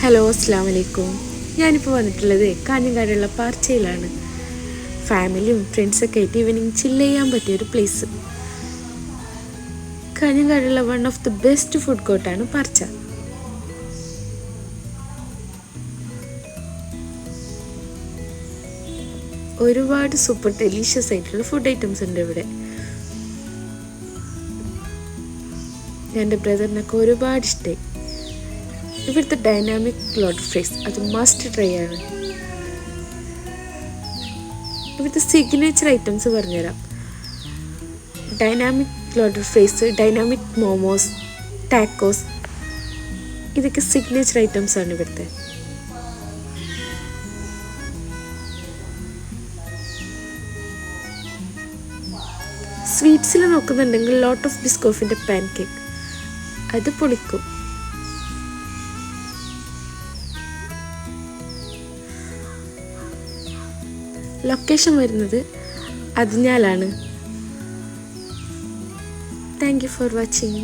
Hello അസ്സാം വലൈക്കും. ഞാനിപ്പോൾ വന്നിട്ടുള്ളത് കാഞ്ഞങ്ങാടുള്ള പാർച്ചയിലാണ്. ഫാമിലിയും ഫ്രണ്ട്സൊക്കെ ആയിട്ട് ഈവനിങ് ചില്ല് ചെയ്യാൻ പറ്റിയൊരു പ്ലേസ്. കാഞ്ഞങ്ങാടുള്ള one of the best food കോർട്ടാണ് പാർച്ച. ഒരുപാട് സൂപ്പർ ഡെലീഷ്യസ് ആയിട്ടുള്ള ഫുഡ് ഐറ്റംസ് ഉണ്ട് ഇവിടെ. എൻ്റെ ബ്രദറിനൊക്കെ ഒരുപാട് ഇഷ്ടമായി. ഇവിടുത്തെ ഡൈനാമിക് ലോട്ടർ ഫ്രൈസ് അത് മസ്റ്റ് ട്രൈ ആണ്. ഇവിടുത്തെ സിഗ്നേച്ചർ ഐറ്റംസ് പറഞ്ഞുതരാം. Dynamic loaded fries, dynamic momos, tacos, ഇതൊക്കെ സിഗ്നേച്ചർ ഐറ്റംസ് ആണ് ഇവിടുത്തെ. സ്വീറ്റ്സിൽ നോക്കുന്നുണ്ടെങ്കിൽ ലോട്ട് ഓഫ് ബിസ്കോഫിൻ്റെ പാൻ കേക്ക് അത് പൊളിക്കും. ലൊക്കേഷൻ വരുന്നത് അതിഞ്ഞാലാണ്. Thank you for watching.